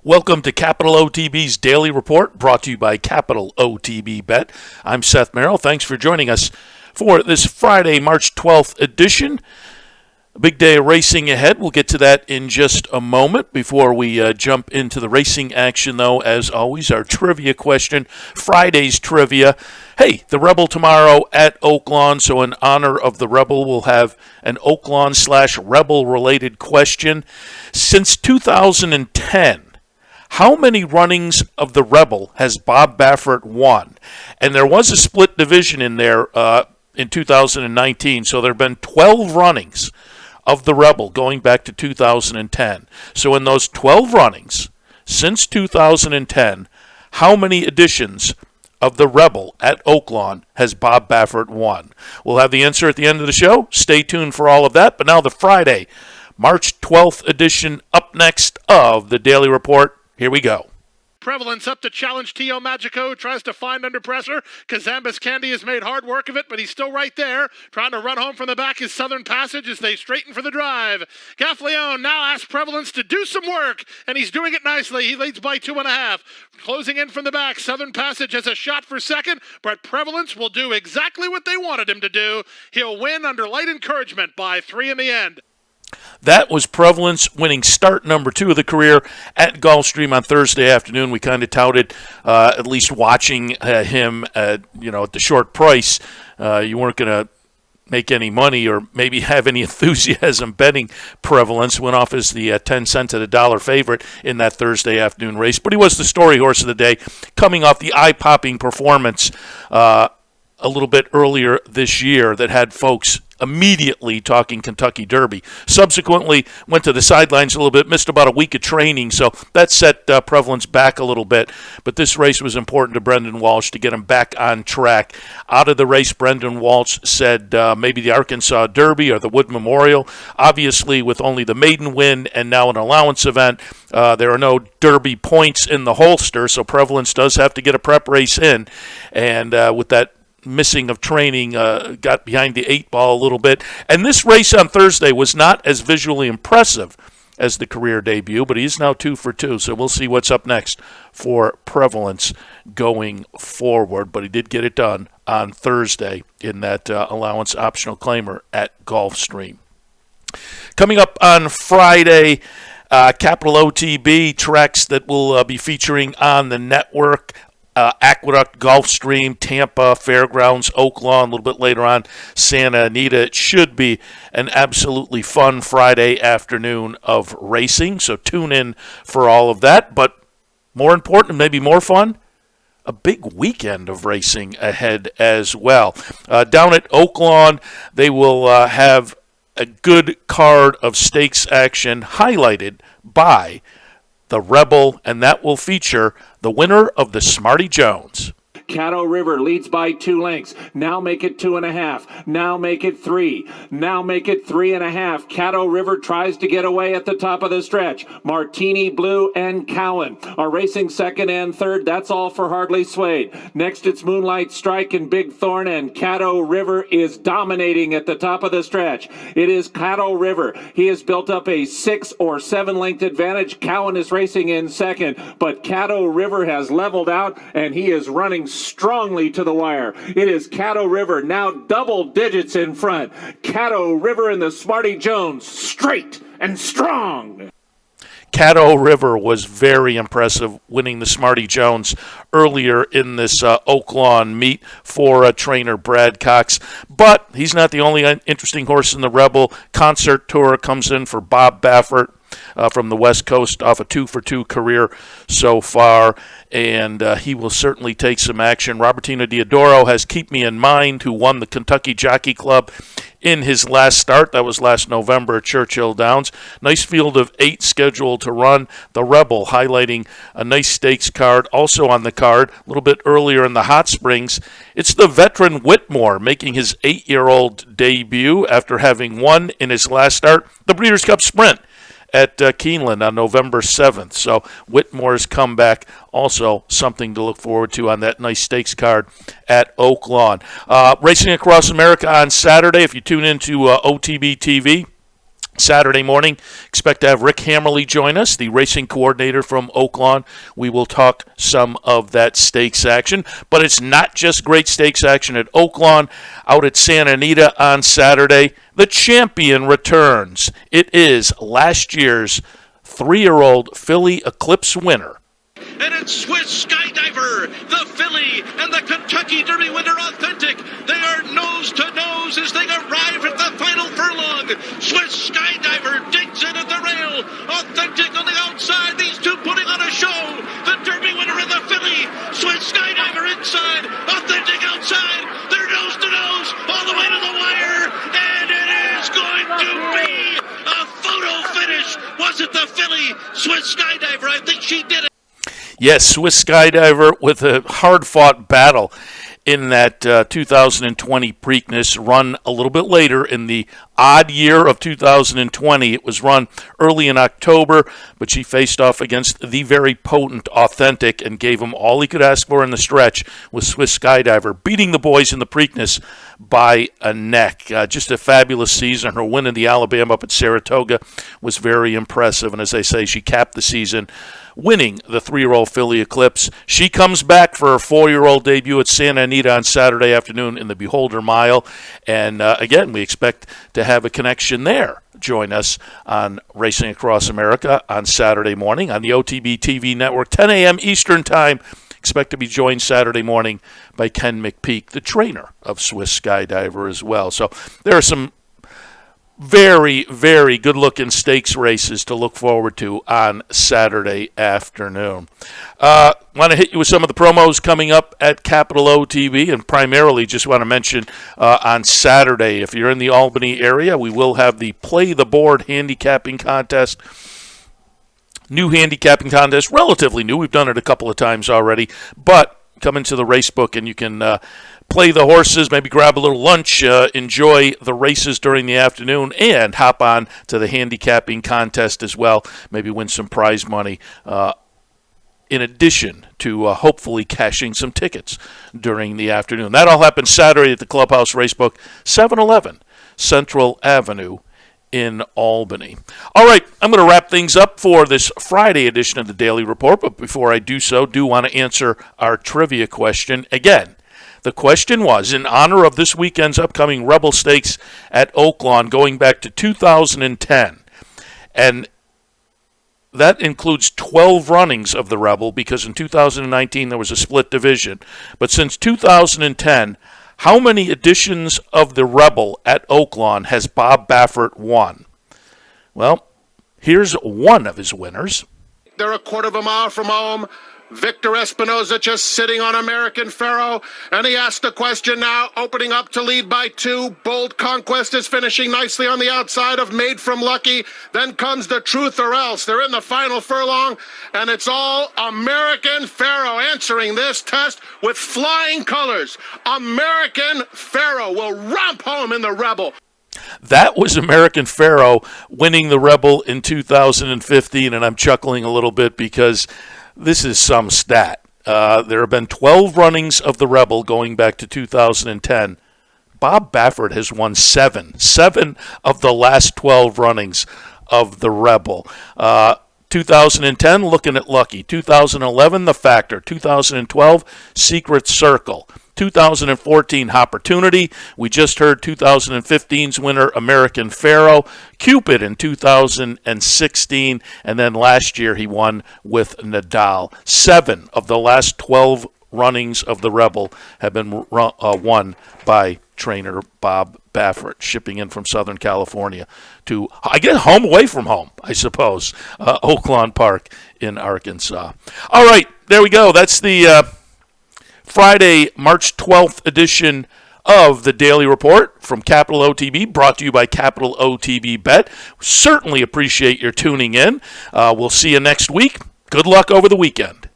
Welcome to Capital OTB's Daily Report, brought to you by Capital OTB Bet. I'm Seth Merrill. Thanks for joining us for this Friday, March 12th edition. A big day of racing ahead. We'll get to that in just a moment. Before we jump into the racing action, though, as always, our trivia question, Friday's trivia. Hey, the Rebel tomorrow at Oaklawn, so in honor of the Rebel, we'll have an Oaklawn/Rebel-related question. Since 2010, how many runnings of the Rebel has Bob Baffert won? And there was a split division in there in 2019, so there have been 12 runnings of the Rebel going back to 2010. So in those 12 runnings since 2010, how many editions of the Rebel at Oaklawn has Bob Baffert won? We'll have the answer at the end of the show. Stay tuned for all of that. But now the Friday, March 12th edition up next of the Daily Report. Here we go. Prevalence up to challenge Tio Magico, tries to find under pressure. Kazambas Candy has made hard work of it, but he's still right there. Trying to run home from the back is Southern Passage as they straighten for the drive. Gaffleone now asks Prevalence to do some work, and he's doing it nicely. He leads by 2.5. Closing in from the back, Southern Passage has a shot for second, but Prevalence will do exactly what they wanted him to do. He'll win under light encouragement by 3 in the end. That was Prevalence winning start number 2 of the career at Gulfstream on Thursday afternoon. We kind of touted at least watching him at the short price. You weren't going to make any money or maybe have any enthusiasm betting Prevalence. Went off as the 10 cent to the dollar favorite in that Thursday afternoon race. But he was the story horse of the day, coming off the eye-popping performance a little bit earlier this year that had folks immediately talking Kentucky Derby. Subsequently went to the sidelines a little bit, missed about a week of training, so that set Prevalence back a little bit. But this race was important to Brendan Walsh to get him back on track. Out of the race, Brendan Walsh said maybe the Arkansas Derby or the Wood Memorial. Obviously, with only the maiden win and now an allowance event, there are no Derby points in the holster, so Prevalence does have to get a prep race in. And with that missing of training, got behind the 8 ball a little bit. And this race on Thursday was not as visually impressive as the career debut, but he's now 2 for 2, so we'll see what's up next for Prevalence going forward. But he did get it done on Thursday in that allowance optional claimer at Gulfstream. Coming up on Friday, Capital OTB tracks that will be featuring on the network. Aqueduct, Gulfstream, Tampa, Fairgrounds, Oaklawn, a little bit later on, Santa Anita. It should be an absolutely fun Friday afternoon of racing, so tune in for all of that. But more important, maybe more fun, a big weekend of racing ahead as well. Down at Oaklawn, they will have a good card of stakes action highlighted by the Rebel, and that will feature the winner of the Smarty Jones. Caddo River leads by 2 lengths. Now make it 2.5. Now make it 3. Now make it 3.5. Caddo River tries to get away at the top of the stretch. Martini Blue and Cowan are racing second and third. That's all for Hardly Swayed. Next it's Moonlight Strike and Big Thorn, and Caddo River is dominating at the top of the stretch. It is Caddo River. He has built up a 6 or 7 length advantage. Cowan is racing in second, but Caddo River has leveled out and he is running strongly to the wire. It is Caddo River now double digits in front. Caddo River and the Smarty Jones straight and strong. Caddo River was very impressive, winning the Smarty Jones earlier in this Oaklawn meet for trainer Brad Cox. But he's not the only interesting horse in the Rebel. Concert Tour comes in for Bob Baffert from the West Coast off a 2 for 2 career so far, and he will certainly take some action. Robertino Diodoro has Keep Me in Mind, who won the Kentucky Jockey Club in his last start. That was last November at Churchill Downs. Nice field of 8 scheduled to run. The Rebel highlighting a nice stakes card. Also on the card, a little bbit earlier in the Hot Springs, it's the veteran Whitmore making his 8-year-old debut after having won in his last start the Breeders' Cup Sprint at Keeneland on November 7th. So Whitmore's comeback, also something to look forward to on that nice stakes card at Oaklawn. Racing across America on Saturday, if you tune into OTB TV, Saturday morning, expect to have Rick Hammerly join us, the racing coordinator from Oaklawn. We will talk some of that stakes action, but it's not just great stakes action at Oaklawn. Out at Santa Anita on Saturday, the champion returns. It is last year's 3-year-old filly Eclipse winner. And it's Swiss Skydiver, the filly, and the Kentucky Derby winner Authentic. They are nose to nose as they arrive at the final furlong. Swiss Skydiver digs in at the rail. Authentic on the outside. These two putting on a show. The Derby winner and the filly. Swiss Skydiver inside. Authentic outside. They're nose to nose all the way to the wire. And it is going to be a photo finish. Was it the filly? Swiss Skydiver. I think she did it. Yes, Swiss Skydiver with a hard-fought battle in that 2020 Preakness, run a little bit later in the odd year of 2020. It was run early in October, but she faced off against the very potent Authentic and gave him all he could ask for in the stretch with Swiss Skydiver, beating the boys in the Preakness by a neck. Just a fabulous season. Her win in the Alabama up at Saratoga was very impressive, and as I say, she capped the season winning the 3-year-old filly Eclipse. She comes back for her 4-year-old debut at Santa Anita on Saturday afternoon in the Beholder Mile. And again, we expect to have a connection there. Join us on Racing Across America on Saturday morning on the OTB TV network, 10 a.m. Eastern Time. Expect to be joined Saturday morning by Ken McPeak, the trainer of Swiss Skydiver as well. So there are some very, very good-looking stakes races to look forward to on Saturday afternoon. Want to hit you with some of the promos coming up at Capital OTB, and primarily just want to mention on Saturday, if you're in the Albany area, we will have the Play the Board handicapping contest. New handicapping contest, relatively new. We've done it a couple of times already, but come into the race book and you can play the horses, maybe grab a little lunch, enjoy the races during the afternoon, and hop on to the handicapping contest as well. Maybe win some prize money in addition to hopefully cashing some tickets during the afternoon. That all happens Saturday at the Clubhouse Racebook, 711 Central Avenue in Albany. All right, I'm going to wrap things up for this Friday edition of the Daily Report, but before I do so, do want to answer our trivia question again. The question was, in honor of this weekend's upcoming Rebel Stakes at Oaklawn going back to 2010, and that includes 12 runnings of the Rebel because in 2019 there was a split division. But since 2010, how many editions of the Rebel at Oaklawn has Bob Baffert won? Well, here's one of his winners. They're a quarter of a mile from home. Victor Espinoza just sitting on American Pharoah, and he asked the question now, opening up to lead by 2. Bold Conquest is finishing nicely on the outside of Made from Lucky. Then comes the Truth or Else. They're in the final furlong, and it's all American Pharoah answering this test with flying colors. American Pharoah will romp home in the Rebel. That was American Pharoah winning the Rebel in 2015, and I'm chuckling a little bit because this is some stat. There have been 12 runnings of the Rebel going back to 2010. Bob Baffert has won 7. 7 of the last 12 runnings of the Rebel. 2010, Looking at Lucky. 2011, The Factor. 2012, Secret Circle. 2014, Opportunity. We just heard 2015's winner, American Pharoah. Cupid in 2016. And then last year he won with Nadal. 7 of the last 12 runnings of the Rebel have been won by trainer Bob Baffert, shipping in from Southern California to, I guess, home away from home, I suppose, Oaklawn Park in Arkansas. All right, there we go. That's the Friday, March 12th edition of the Daily Report from Capital OTB, brought to you by Capital OTB Bet. Certainly appreciate your tuning in. We'll see you next week. Good luck over the weekend.